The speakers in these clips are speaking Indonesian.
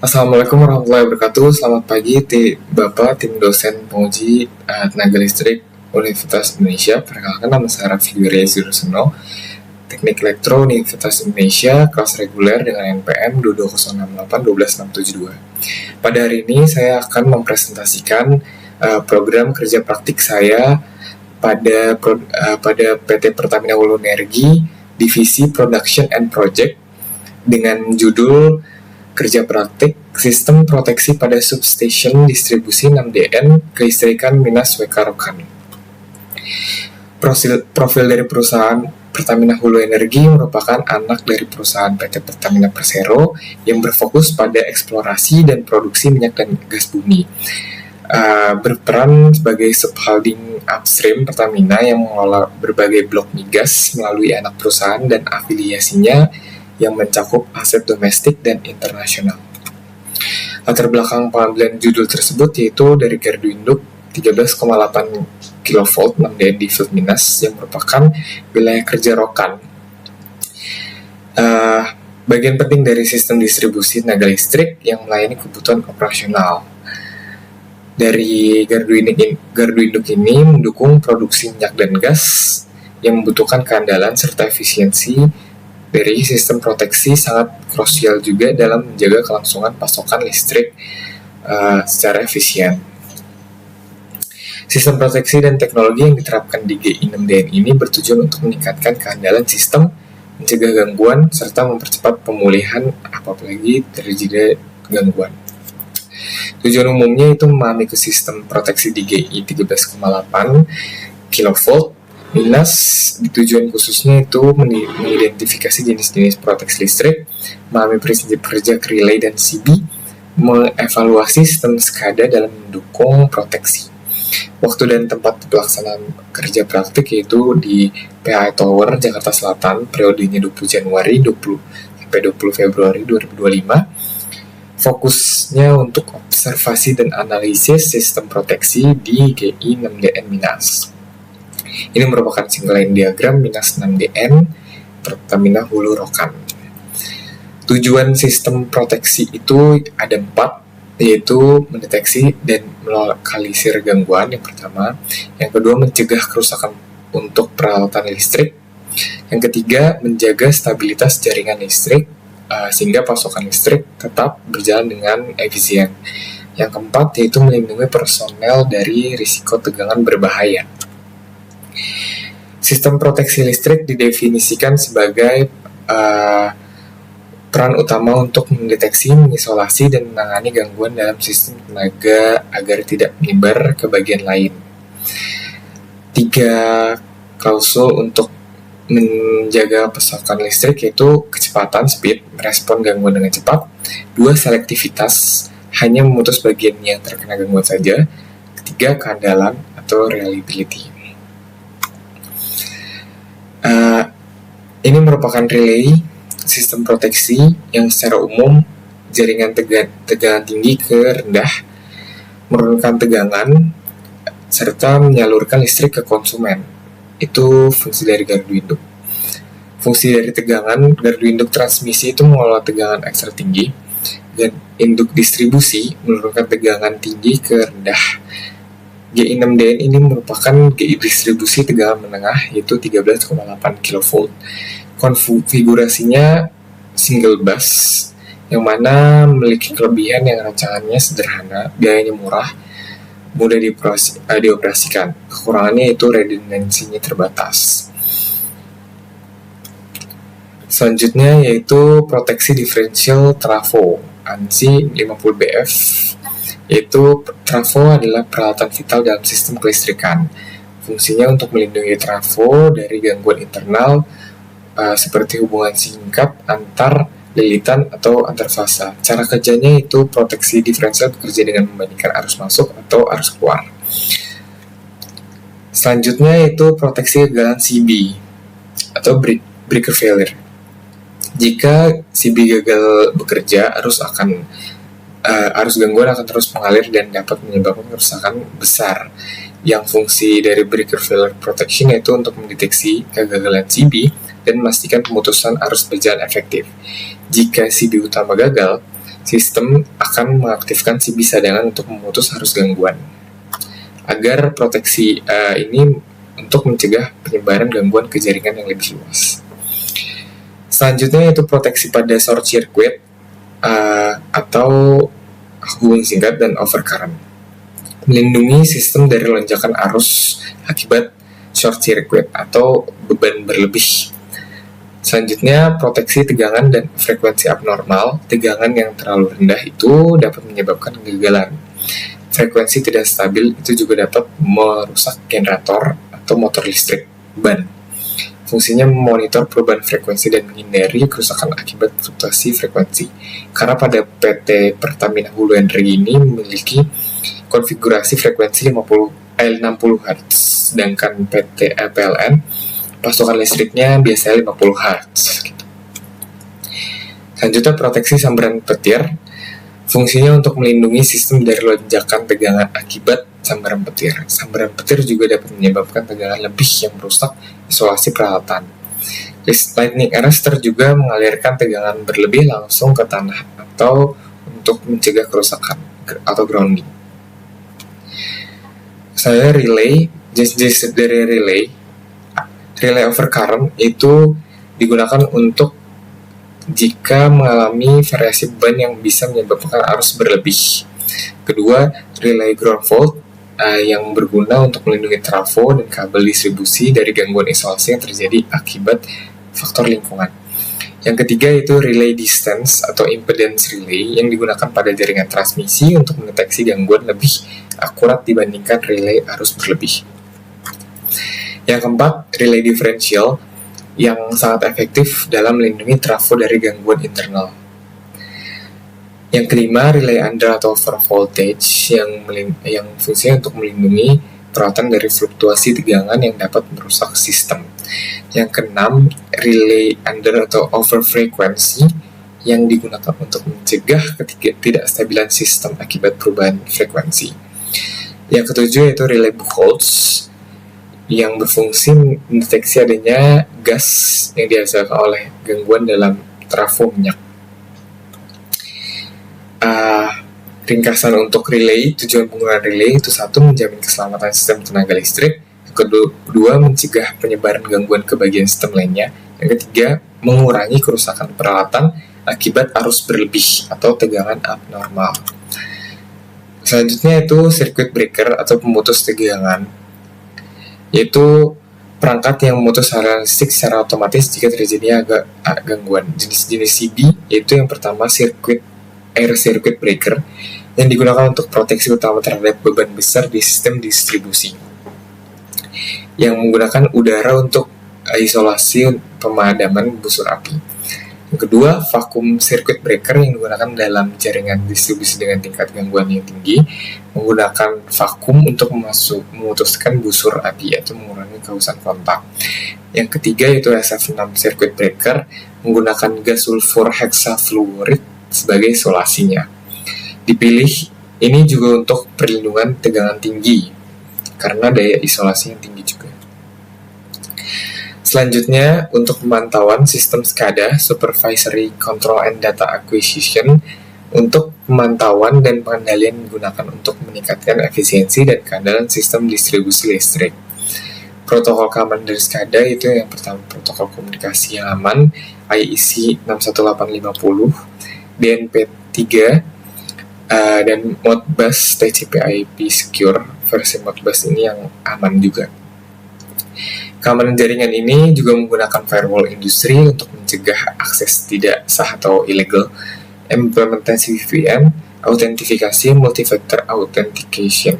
Assalamualaikum warahmatullahi wabarakatuh. Selamat pagi, Bapak, tim dosen penguji tenaga listrik Universitas Indonesia. Perkenalkan, nama saya Raffi Wiryazurseno, Teknik Elektro Universitas Indonesia, kelas reguler dengan NPM 22068 Pada hari ini saya akan mempresentasikan program kerja praktik saya pada PT Pertamina Hulu Energi, Divisi Production and Project, dengan judul kerja praktik sistem proteksi pada substation distribusi 6DN kelistrikan Minas WK Rokan. Profil dari perusahaan Pertamina Hulu Energi merupakan anak dari perusahaan PT Pertamina Persero yang berfokus pada eksplorasi dan produksi minyak dan gas bumi. Berperan sebagai subholding upstream Pertamina yang mengelola berbagai blok migas melalui anak perusahaan dan afiliasinya yang mencakup aset domestik dan internasional. Latar belakang pengambilan judul tersebut yaitu dari gardu induk 13,8 kV 6DN di Field Minas yang merupakan wilayah kerja Rokan. Bagian penting dari sistem distribusi tenaga listrik yang melayani kebutuhan operasional. Dari gardu induk ini mendukung produksi minyak dan gas yang membutuhkan keandalan serta efisiensi dari sistem proteksi sangat krusial juga dalam menjaga kelangsungan pasokan listrik secara efisien. Sistem proteksi dan teknologi yang diterapkan di GI6DN ini bertujuan untuk meningkatkan keandalan sistem, mencegah gangguan, serta mempercepat pemulihan apabila terjadi gangguan. Tujuan umumnya itu memahami ke sistem proteksi di GI 13,8 kV Minas. Tujuan khususnya itu mengidentifikasi jenis-jenis proteksi listrik, memahami prinsip kerja relay dan CB, mengevaluasi sistem SCADA dalam mendukung proteksi. Waktu dan tempat pelaksanaan kerja praktik yaitu di PHI Tower, Jakarta Selatan, periodenya 20 Januari sampai 20 Februari 2025. Fokusnya untuk observasi dan analisis sistem proteksi di GI 6DN Minas. Ini merupakan single line diagram Minas 6DN Pertamina Hulu Rokan. Tujuan sistem proteksi itu ada 4, yaitu mendeteksi dan melokalisir gangguan yang pertama, yang kedua mencegah kerusakan untuk peralatan listrik, yang ketiga menjaga stabilitas jaringan listrik sehingga pasokan listrik tetap berjalan dengan efisien, yang keempat yaitu melindungi personel dari risiko tegangan berbahaya. Sistem proteksi listrik didefinisikan sebagai peran utama untuk mendeteksi, mengisolasi, dan menangani gangguan dalam sistem tenaga agar tidak menyebar ke bagian lain. 3 klausul untuk menjaga pasokan listrik yaitu kecepatan, speed, merespon gangguan dengan cepat. 2 selektivitas, hanya memutus bagian yang terkena gangguan saja. 3 keandalan atau reliability. Ini merupakan relay sistem proteksi yang secara umum jaringan tegangan tinggi ke rendah, menurunkan tegangan, serta menyalurkan listrik ke konsumen. Itu fungsi dari gardu induk. Fungsi dari tegangan, gardu induk transmisi itu mengelola tegangan ekstra tinggi, dan induk distribusi menurunkan tegangan tinggi ke rendah. GI6DN ini merupakan GI distribusi tegangan menengah yaitu 13,8 kV. Konfigurasinya single bus yang mana memiliki kelebihan yang rancangannya sederhana, biayanya murah, mudah dioperasikan. Kekurangannya itu redundansinya terbatas. Selanjutnya yaitu proteksi diferensial trafo ANSI 50BF, yaitu trafo adalah peralatan vital dalam sistem kelistrikan. Fungsinya untuk melindungi trafo dari gangguan internal seperti hubungan singkat antar lilitan atau antar fasa. Cara kerjanya itu proteksi diferensial bekerja dengan membandingkan arus masuk atau arus keluar. Selanjutnya itu proteksi kegagalan CB atau breaker failure. Jika CB gagal bekerja, arus gangguan akan terus mengalir dan dapat menyebabkan kerusakan besar. Yang fungsi dari breaker failure protection yaitu untuk mendeteksi kegagalan CB dan memastikan pemutusan arus berjalan efektif. Jika CB utama gagal, sistem akan mengaktifkan CB cadangan untuk memutus arus gangguan. Agar proteksi ini untuk mencegah penyebaran gangguan ke jaringan yang lebih luas. Selanjutnya yaitu proteksi pada short circuit atau hubung singkat dan overcurrent. Melindungi sistem dari lonjakan arus akibat short circuit atau beban berlebih. Selanjutnya, proteksi tegangan dan frekuensi abnormal. Tegangan yang terlalu rendah itu dapat menyebabkan kegagalan. Frekuensi tidak stabil itu juga dapat merusak generator atau motor listrik ban. Fungsinya memonitor perubahan frekuensi dan menghindari kerusakan akibat fluktuasi frekuensi. Karena pada PT Pertamina Hulu Energi ini memiliki konfigurasi frekuensi 60 Hz, sedangkan PT PLN pasokan listriknya biasanya 50 Hz. Selanjutnya proteksi sambaran petir. Fungsinya untuk melindungi sistem dari lonjakan tegangan akibat sambaran petir. Sambaran petir juga dapat menyebabkan tegangan lebih yang merusak isolasi peralatan. Lightning arrestor juga mengalirkan tegangan berlebih langsung ke tanah atau untuk mencegah kerusakan atau grounding. Saya jenis dari relay overcurrent itu digunakan untuk jika mengalami variasi beban yang bisa menyebabkan arus berlebih. Kedua, relay ground fault yang berguna untuk melindungi trafo dan kabel distribusi dari gangguan isolasi yang terjadi akibat faktor lingkungan. Yang ketiga yaitu relay distance atau impedance relay yang digunakan pada jaringan transmisi untuk mendeteksi gangguan lebih akurat dibandingkan relay arus berlebih. Yang keempat, relay differential yang sangat efektif dalam melindungi trafo dari gangguan internal. Yang kelima, relay under atau over voltage yang fungsinya untuk melindungi peralatan dari fluktuasi tegangan yang dapat merusak sistem. Yang keenam, relay under atau over frequency yang digunakan untuk mencegah ketidakstabilan sistem akibat perubahan frekuensi. Yang ketujuh yaitu relay Buchholz yang berfungsi mendeteksi adanya gas yang dihasilkan oleh gangguan dalam trafo minyak. Ringkasan untuk relay, tujuan penggunaan relay itu satu, menjamin keselamatan sistem tenaga listrik. Yang kedua, mencegah penyebaran gangguan ke bagian sistem lainnya. Yang ketiga, mengurangi kerusakan peralatan akibat arus berlebih atau tegangan abnormal. Selanjutnya itu circuit breaker atau pemutus tegangan, yaitu perangkat yang memutus aliran listrik secara otomatis jika terjadinya gangguan. Jenis-jenis CB yaitu yang pertama air circuit breaker yang digunakan untuk proteksi utama terhadap beban besar di sistem distribusi, yang menggunakan udara untuk isolasi pemadaman busur api. Yang kedua, vacuum circuit breaker yang digunakan dalam jaringan distribusi dengan tingkat gangguan yang tinggi, menggunakan vakum untuk memutuskan busur api atau mengurangi kehausan kontak. Yang ketiga yaitu SF6 circuit breaker, menggunakan gas sulfur hexafluorid sebagai isolasinya. Dipilih ini juga untuk perlindungan tegangan tinggi karena daya isolasi yang tinggi juga. Selanjutnya, untuk pemantauan sistem SCADA, Supervisory Control and Data Acquisition, untuk pemantauan dan pengendalian digunakan untuk meningkatkan efisiensi dan keandalan sistem distribusi listrik. Protokol keamanan dari SCADA itu yang pertama, protokol komunikasi yang aman, IEC 61850, DNP3, dan Modbus TCP/IP Secure. Versi Modbus ini yang aman juga. Keamanan jaringan ini juga menggunakan firewall industri untuk mencegah akses tidak sah atau ilegal, implementasi VPN, autentifikasi, multi-factor authentication.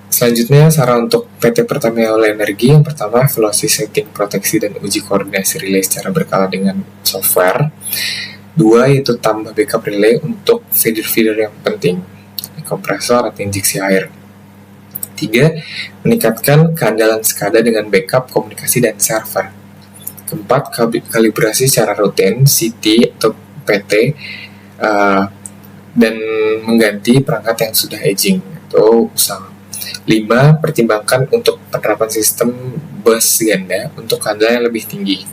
Selanjutnya, saran untuk PT Pertamina Hulu Energi, yang pertama, evaluasi setting proteksi dan uji koordinasi relay secara berkala dengan software. Dua, yaitu tambah backup relay untuk feeder-feeder yang penting, kompresor atau injeksi air. Tiga, meningkatkan keandalan SCADA dengan backup, komunikasi, dan server. Keempat, kalibrasi secara rutin, CT atau PT, dan mengganti perangkat yang sudah aging atau usang. 5. Pertimbangkan untuk penerapan sistem bus ganda untuk keandalan yang lebih tinggi.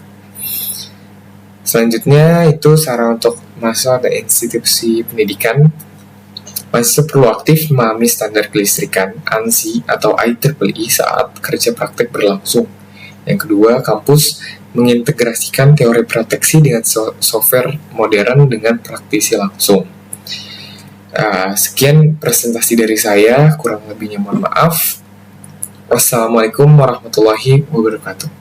Selanjutnya itu saran untuk mahasiswa dan institusi pendidikan. Mahasiswa perlu aktif memahami standar kelistrikan ANSI atau IEEE saat kerja praktek berlangsung. Yang kedua, kampus mengintegrasikan teori proteksi dengan software modern dengan praktisi langsung. Sekian presentasi dari saya, kurang lebihnya mohon maaf. Wassalamualaikum warahmatullahi wabarakatuh.